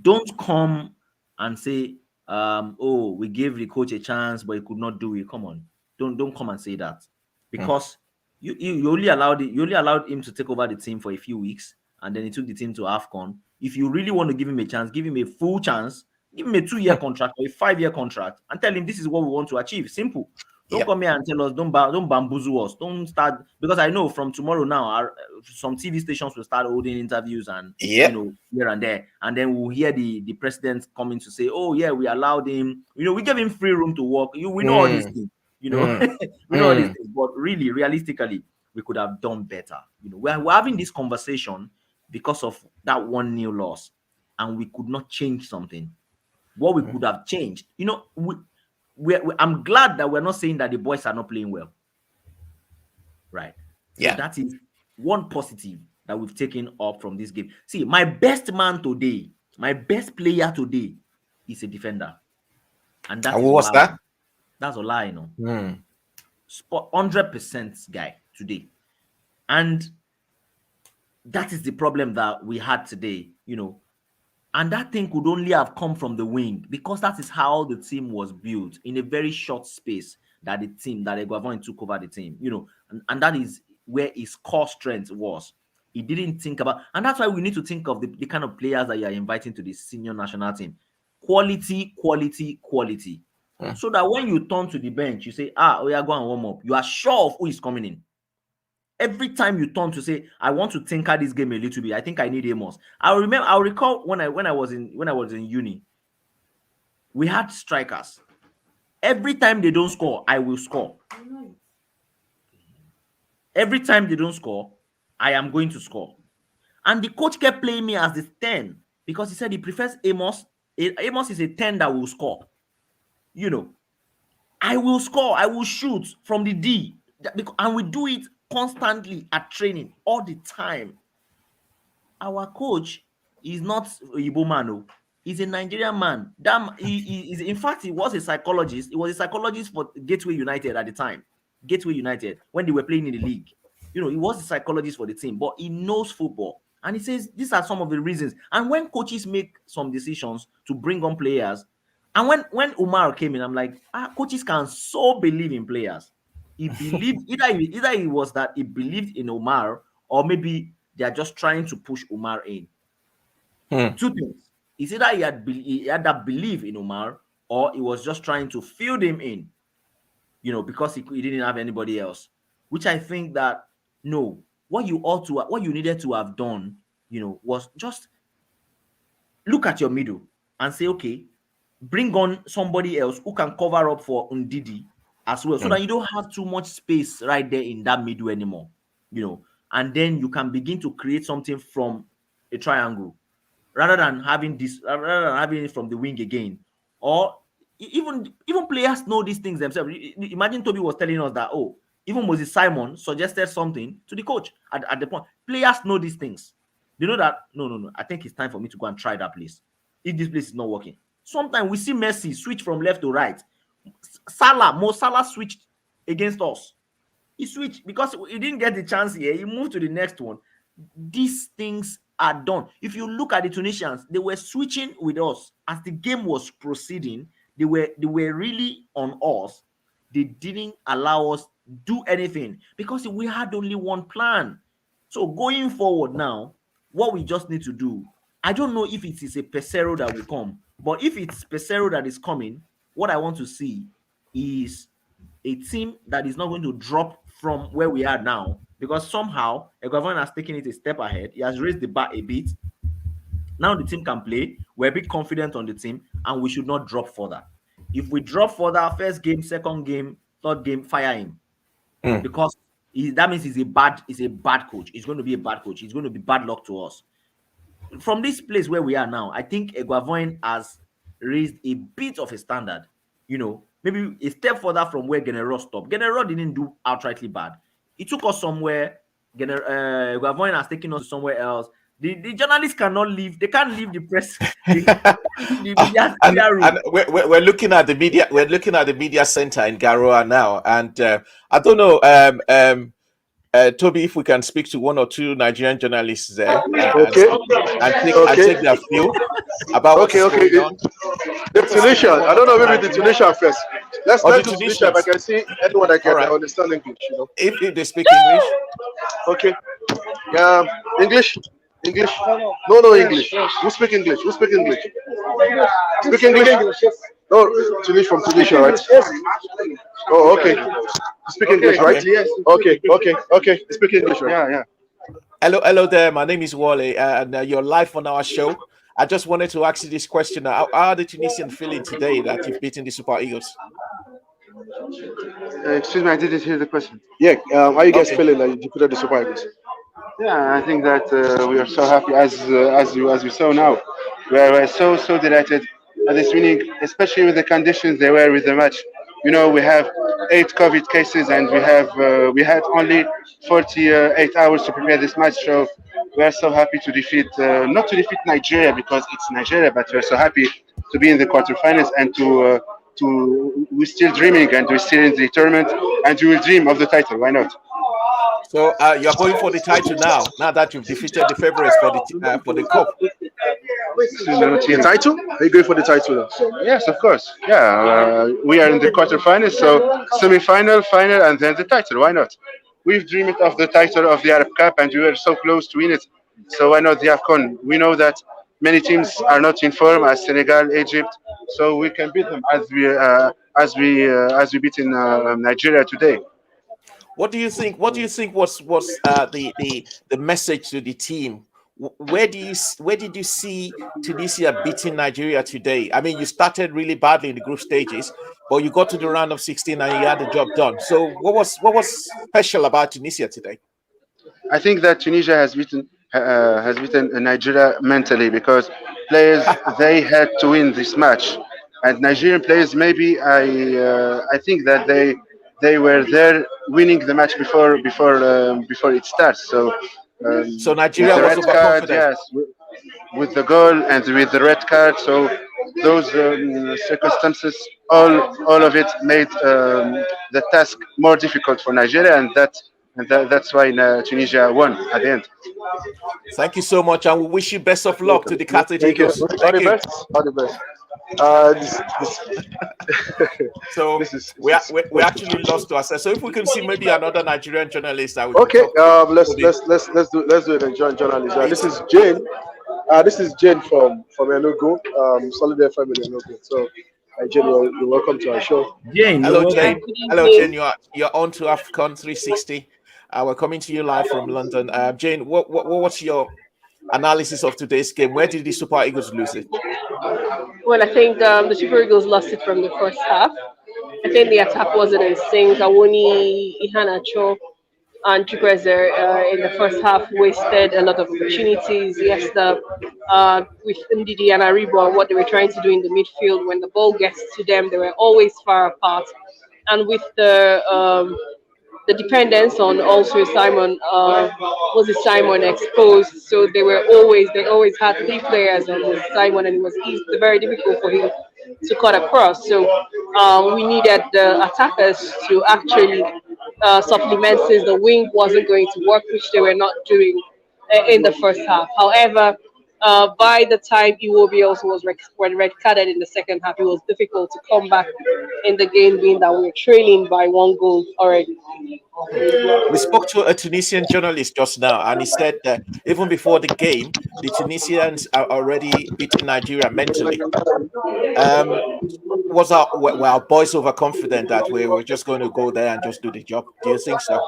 Don't come and say, "Oh, we gave the coach a chance, but he could not do it." Come on, don't come and say that, because you only allowed him to take over the team for a few weeks, and then he took the team to Afcon. If you really want to give him a chance, give him a full chance. Give him a 2-year contract or a 5-year contract, and tell him this is what we want to achieve. Simple. Don't come here and tell us, don't bamboozle us. Don't start, because I know from tomorrow now, some TV stations will start holding interviews and here and there, and then we'll hear the president coming to say, "Oh yeah, we allowed him. We gave him free room to work. We know all these things. We know all these things." But really, realistically, we could have done better. We're having this conversation because of that 1-0 loss, and we could not change something. What we could have changed, I'm glad that we're not saying that the boys are not playing well, right? Yeah, so that is one positive that we've taken up from this game. See, my best man today, my best player today, is a defender, and that's who was that? That's Ola, spot 100% guy today, and that is the problem that we had today, And that thing could only have come from the wing, because that is how the team was built, in a very short space that Iguavoen took over the team, and that is where his core strength was. He didn't think about, and that's why we need to think of the kind of players that you are inviting to the senior national team. Quality, quality, quality. So that when you turn to the bench, you say, go and warm up. You are sure of who is coming in. Every time you turn to say, "I want to tinker this game a little bit. I think I need Amos." I'll recall when I was in uni, we had strikers. Every time they don't score, I will score. Every time they don't score, I am going to score. And the coach kept playing me as the 10 because he said he prefers Amos. Amos is a 10 that will score. You know, I will score, I will shoot from the D. And we do it constantly at training all the time. Our coach is not a Igbo man, no. He's a Nigerian man. In fact, he was a psychologist. He was a psychologist for Gateway United at the time. Gateway United, when they were playing in the league. You know, he was a psychologist for the team, but he knows football. And he says these are some of the reasons. And when coaches make some decisions to bring on players, and when Umar came in, I'm like, coaches can so believe in players. He believed either he was that he believed in Umar, or maybe they are just trying to push Umar in. Two things. It's either he had that belief in Umar, or he was just trying to field him in, you know, because he didn't have anybody else. Which I think that no, what you needed to have done, you know, was just look at your middle and say, okay, bring on somebody else who can cover up for Ndidi as well, so that you don't have too much space right there in that middle anymore, you know, and then you can begin to create something from a triangle rather than having it from the wing again. Or even players know these things themselves. Imagine Toby was telling us that, oh, even Moses Simon suggested something to the coach at the point. Players know these things. They know that, no, I think it's time for me to go and try that place if this place is not working. Sometimes we see Messi switch from left to right. Mo Salah switched against us. He switched because he didn't get the chance here. He moved to the next one. These things are done. If you look at the Tunisians, they were switching with us as the game was proceeding. They were really on us. They didn't allow us do anything because we had only one plan. So going forward now, what we just need to do, I don't know if it is a Pesero that will come, but if it's Pesero that is coming, what I want to see is a team that is not going to drop from where we are now, because somehow Eguavoen has taken it a step ahead. He has raised the bar a bit. Now the team can play. We're a bit confident on the team, and we should not drop further. If we drop further, first game, second game, third game, fire him. Because that means he's a bad coach. He's going to be a bad coach. He's going to be bad luck to us. From this place where we are now, I think Eguavoen has raised a bit of a standard. You know, maybe a step further from where Genero stopped. Genero didn't do outrightly bad. He took us somewhere. Eguavoen has taken us somewhere else. The journalists cannot leave. They can't leave the press. And we're looking at the media. We're looking at the media center in Garoa now, and I don't know, Toby, if we can speak to one or two Nigerian journalists there, and take their view about what's going on. The Tunisian. I don't know, maybe the Tunisian first. Let's do Tunisia. If I can see anyone that can understand English, you know. If they speak English. Okay. English. No, English. Who speak English? Speak English. No, Tunisia from Tunisia, right? Oh, okay. Speak English, right? Yes. Okay. Speak English, right? Yeah. Hello there. My name is Wale, and you're live on our show. I just wanted to ask you this question: how are the Tunisians feeling today that you've beaten the Super Eagles? Excuse me, I didn't hear the question. Yeah. How are you guys feeling that you defeated the Super Eagles? Yeah, I think that we are so happy as we saw now. We're so delighted at this winning, especially with the conditions they were with the match. You know, we have 8 COVID cases, and we had only 48 hours to prepare this match. So we are so happy to defeat, not to defeat Nigeria because it's Nigeria, but we're so happy to be in the quarterfinals and we're still dreaming, and we're still in the tournament, and we will dream of the title. Why not? So you're going for the title now that you've defeated the favorites for the cup. The title? Are you going for the title now? Yes, of course. Yeah, we are in the quarterfinals, so semi-final, final, and then the title. Why not? We've dreamed of the title of the Arab Cup, and we were so close to win it. So why not the Afcon? We know that many teams are not in form, as Senegal, Egypt, so we can beat them as we beat in Nigeria today. What do you think? What do you think was the message to the team Where did you see Tunisia beating Nigeria today? I mean, you started really badly in the group stages, but you got to the round of 16 and you had the job done. So what was special about Tunisia today? I think that Tunisia has beaten Nigeria mentally because players they had to win this match, and Hmm. Nigerian players maybe I think that they were there winning the match before it starts. So So with Nigeria the was red card, overconfident. yes, with the goal and with the red card. So those circumstances, all of it made the task more difficult for Nigeria, that's why Tunisia won at the end. Thank you so much, and we wish you best of luck to the Carthage Thank you. Eagles. All Thank the you. best. All the best. So This is we actually lost to ourselves. So if we can see maybe another Nigerian journalist that we can okay. talk to, maybe Let's do it in journalism. This please. is Jane. This is Jane from Enugu, Solid FM in Enugu. So, Jane, you're welcome to our show. Jane, you're Hello, welcome. Jane. Good Hello, Jane. evening. You're on to Afcon 360. We're coming to you live from London. Jane, what's your analysis of today's game? Where did the Super Eagles lose it? Well, I think the Super Eagles lost it from the first half. I think the attack wasn't in sync. Awoni, Ihanacho, and Chukwueze in the first half wasted a lot of opportunities. Yes, with Ndidi and Aribo and what they were trying to do in the midfield, when the ball gets to them, they were always far apart. And with the dependence on also Simon was it Simon exposed, so they always had three players on the Simon, and it was very difficult for him to cut across. So we needed the attackers to actually supplement since the wing wasn't going to work, which they were not doing in the first half. However, by the time Iwobi also was red carded in the second half, it was difficult to come back in the game, being that we were trailing by one goal already. Hmm. We spoke to a Tunisian journalist just now, and he said that even before the game, the Tunisians are already beating Nigeria mentally. Um, were our boys overconfident that we were just going to go there and just do the job? Do you think so?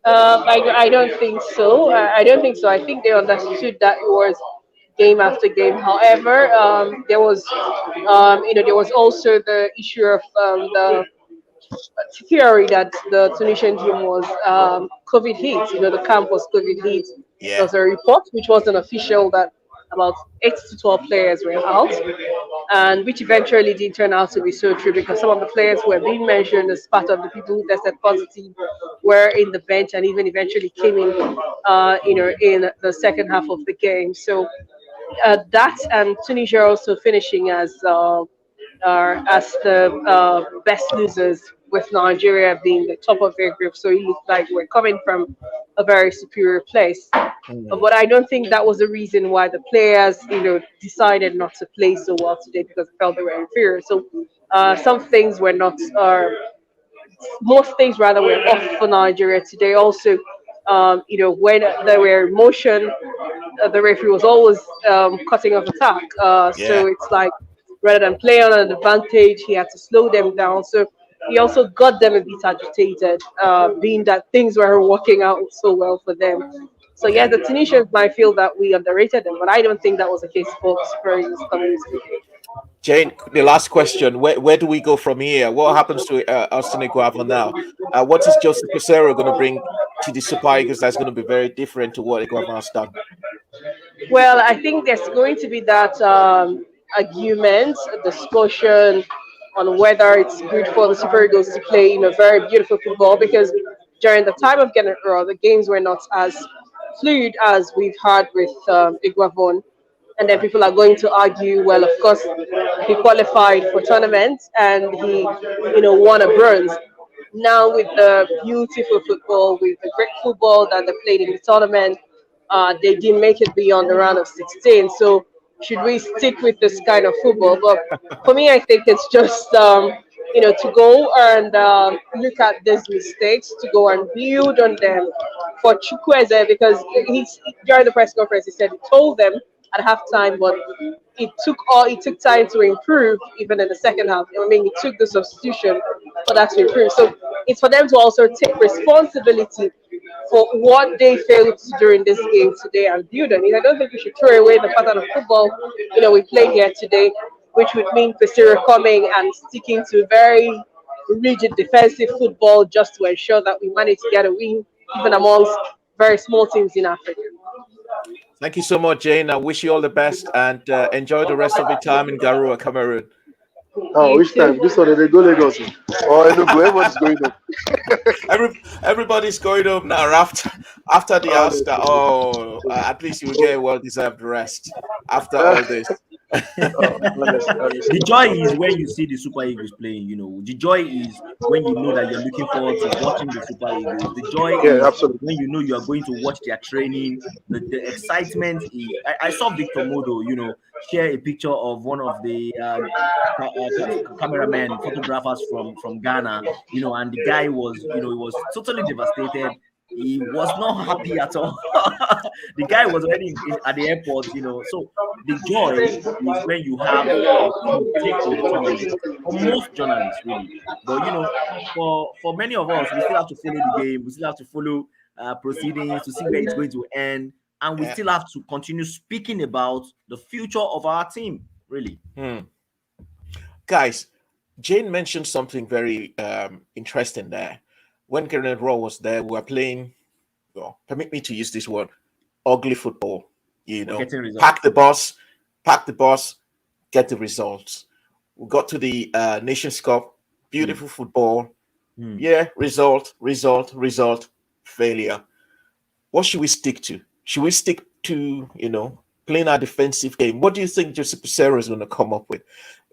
I don't think so. I don't think so. I think they understood that it was game after game. However, there was also the issue of the theory that the Tunisian team was COVID hit. The camp was COVID hit. There Yeah. was a report, which wasn't official, that about 8 to 12 players were out, and which eventually did turn out to be so true because some of the players who were being mentioned as part of the people who tested positive were in the bench and even eventually came in, in the second half of the game. So that and Tunisia also finishing as the best losers, with Nigeria being the top of their group. So it looked like we're coming from a very superior place. Hmm. But I don't think that was the reason why the players, decided not to play so well today, because they felt they were inferior. So some things were not, most things rather were off for Nigeria today. Also, when there were motion, the referee was always cutting off attack. Yeah. So it's like rather than play on an advantage, he had to slow them down. So he also got them a bit agitated, being that things were working out so well for them. So yeah, Yeah. the Tunisians might feel that we underrated them, but I don't think that was the case for Super Eagles coming today. Jane, the last question: where do we go from here? What happens to Austin Iguava now? What is Joseph Pesero going to bring to the Super Eagles that's going to be very different to what Iguava has done? Well, I think there's going to be that argument, discussion on whether it's good for the Super Eagles to play, very beautiful football, because during the time of Gennett Roy, the games were not as fluid as we've had with Iguavon. And then people are going to argue, well, of course, he qualified for tournaments and he, won a bronze. Now with the beautiful football, with the great football that they played in the tournament, they didn't make it beyond the round of 16. So should we stick with this kind of football? But for me, I think it's just to go and look at these mistakes, to go and build on them for Chukwueze, because he's during the press conference he said he told them at halftime, but it took time to improve even in the second half. I mean, it took the substitution for that to improve. So it's for them to also take responsibility for what they failed to do in this game today and build on it. I don't think we should throw away the pattern of football, we played here today, which would mean Pesira coming and sticking to very rigid defensive football just to ensure that we manage to get a win, even amongst very small teams in Africa. Thank you so much, Jane. I wish you all the best and enjoy the rest of your time in Garoua, Cameroon. Oh, You which too. time? This one they go Lagos or Enugu? Everyone's going up. Everybody's going home now after the Oh, Ulster. Oh, at least you will get a well-deserved rest after all this. honestly, The honestly. joy is when you see the Super Eagles playing. The joy is when you know that you're looking forward to watching the Super Eagles. The joy Yeah, is absolutely. when you know you are going to watch their training. The excitement is. I saw Victor Modo, share a picture of one of the cameramen, photographers from Ghana, and the guy was, he was totally devastated. He was not happy at all. The guy was already at the airport, So the joy is when you have your team taking the tournament. For most journalists, really, but for many of us, we still have to follow the game. We still have to follow proceedings to see where it's going to end, and we Yeah. still have to continue speaking about the future of our team. Really, Guys, Jane mentioned something very interesting there. When Grenade Raw was there, we were playing, well, permit me to use this word, ugly football. we're getting results. Pack the bus, get the results. We got to the Nations Cup, beautiful football. Hmm. Yeah, result, failure. What should we stick to? Should we stick to, playing our defensive game? What do you think Joseph Pissarro is going to come up with?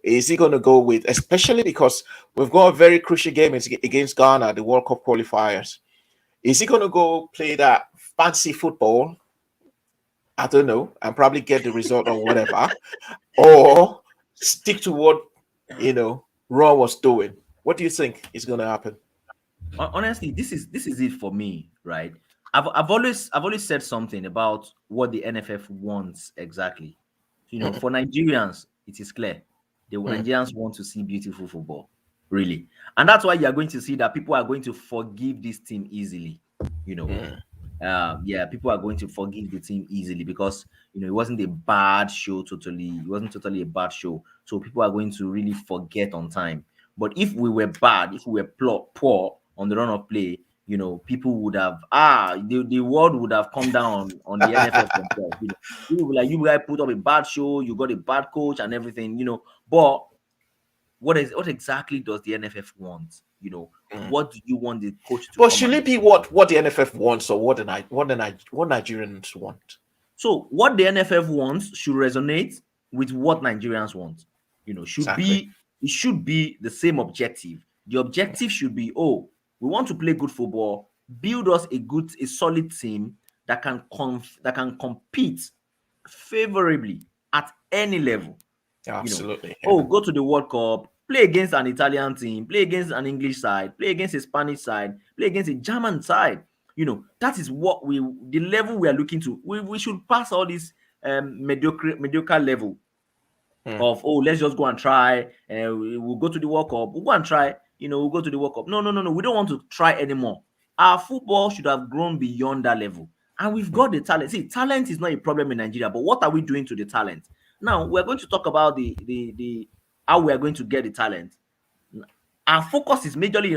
Is he going to go with, especially because we've got a very crucial game against Ghana, the World Cup qualifiers? Is he going to go play that fancy football? I don't know, and probably get the result or whatever, or stick to what Raw was doing? What do you think is going to happen? Honestly, this is it for me, right? I've always said something about what the NFF wants exactly. Mm, For Nigerians, it is clear. The mm, Nigerians want to see beautiful football, really, and that's why you are going to see that people are going to forgive this team easily. You know, mm, yeah, people are going to forgive the team easily because it wasn't a bad show totally. It wasn't totally a bad show, so people are going to really forget on time. But if we were bad, if we were poor on the run of play, people would have the world would have come down on the NFF themselves. People would be like, you guys put up a bad show, you got a bad coach and everything. But what exactly does the NFF want? mm. What do you want the coach to But come should and it be what the NFF wants or what Nigerians want? So what the NFF wants should resonate with what Nigerians want. Should Exactly. be it should be the same objective. The objective should be, oh, we want to play good football, build us a solid team that can compete favorably at any level. Absolutely. Yeah. Oh, go to the World Cup, play against an Italian team, play against an English side, play against a Spanish side, play against a German side. That is what the level we are looking to. We should pass all this mediocre level Mm, of, oh, let's just go and try. We'll go to the World Cup. We'll go and try. We'll go to the World Cup. No, no, no, no. We don't want to try anymore. Our football should have grown beyond that level. And we've mm, got the talent. See, talent is not a problem in Nigeria, but what are we doing to the talent? Now we're going to talk about the how we are going to get the talent. Our focus is majorly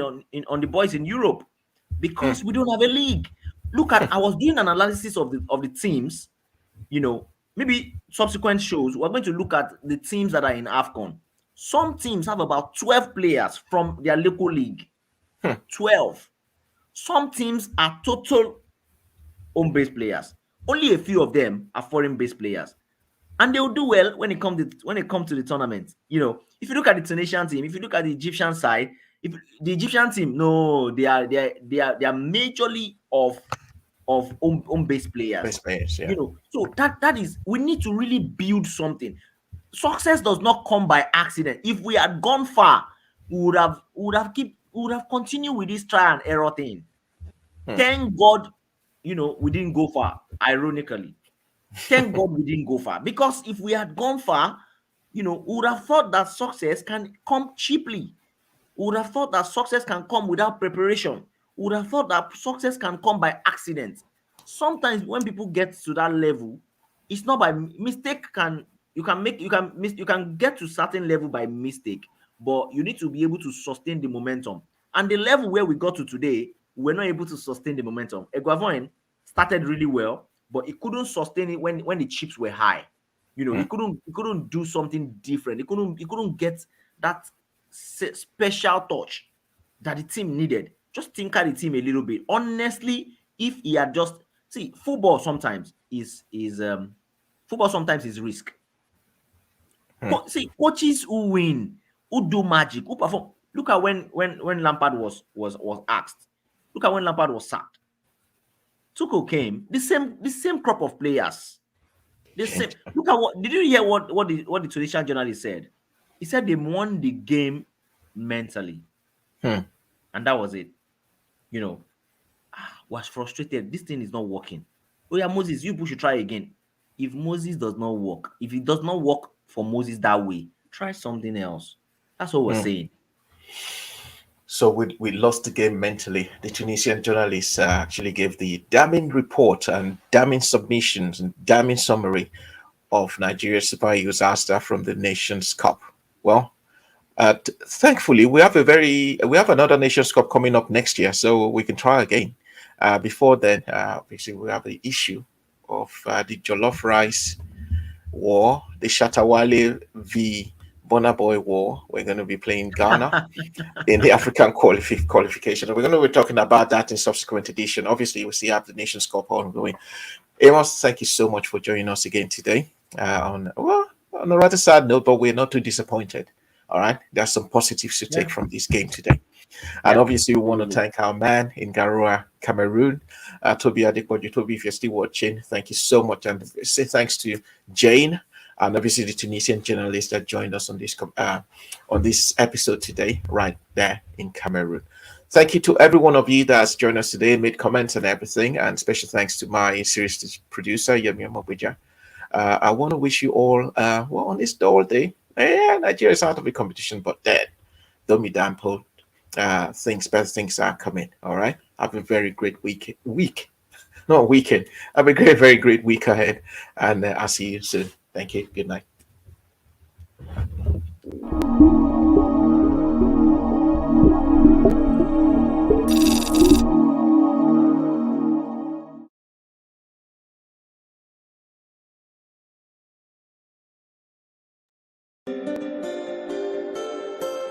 on the boys in Europe mm, because we don't have a league. Look at I was doing an analysis of the teams, maybe subsequent shows, we're going to look at the teams that are in Afcon. Some teams have about 12 players from their local league. mm. 12. Some teams are total home-based players. Only a few of them are foreign-based players. And they'll do well when it comes to the tournament. If you look at the Tunisian team, if you look at the Egyptian side, if the Egyptian team, no, they are majorly of home-based players. Best players, yeah. So that is, we need to really build something. Success does not come by accident. If we had gone far, we would have continued with this try and error thing. Hmm. Thank God, we didn't go far. Ironically, thank God we didn't go far, because if we had gone far, we would have thought that success can come cheaply. We would have thought that success can come without preparation. would have thought that success can come by accident. Sometimes when people get to that level, it's not by mistake. You can get to certain level by mistake, but you need to be able to sustain the momentum. And the level where we got to today, we're not able to sustain the momentum. Eguavoin started really well, but he couldn't sustain it when the chips were high. You know, Hmm. he couldn't do something different. He couldn't get that special touch that the team needed. Just tinker the team a little bit. Honestly, if he had just see football sometimes is risk. Hmm. See, coaches who win, who do magic, who perform. Look at when Lampard was asked. Look at when Lampard was sacked. Tuchel came, the same crop of players. The same. Change. Look at what did you hear what the Tunisian journalist said? He said they won the game mentally, Hmm. and that was it. You know, was frustrated. This thing is not working. Oh yeah, Moses, you should try again. If Moses does not work, if it does not work for Moses that way, try something else. That's what we're Hmm. saying. So we lost the game mentally. The Tunisian journalists actually gave the damning report and damning submissions and damning summary of Nigeria's Super Eagles Asta from the Nations Cup. Well, thankfully, we have another Nations Cup coming up next year, so we can try again. Before then, obviously, we have the issue of the jollof rice war, the Shatawale v Bonaboy war. We're going to be playing Ghana in the African qualification. We're going to be talking about that in subsequent edition. Obviously, we see have the Nations Cup ongoing. Amos, thank you so much for joining us again today. On a rather sad note, but we're not too disappointed. All right, there's some positives to take Yeah. from this game today. And Yeah. obviously, we want to Absolutely. thank our man in Garoua, Cameroon, Toby Adequaji. Toby, if you're still watching, thank you so much. And say thanks to Jane and obviously the Tunisian journalist that joined us on this episode today, right there in Cameroon. Thank you to every one of you that's joined us today, made comments and everything. And special thanks to my series producer, Yemi Omobija. I want to wish you all, on this dull day, Nigeria is out of the competition, but then, don't be damn better things are coming. All right. Have a very great not weekend. Have a great, very great week ahead. And I'll see you soon. Thank you. Good night.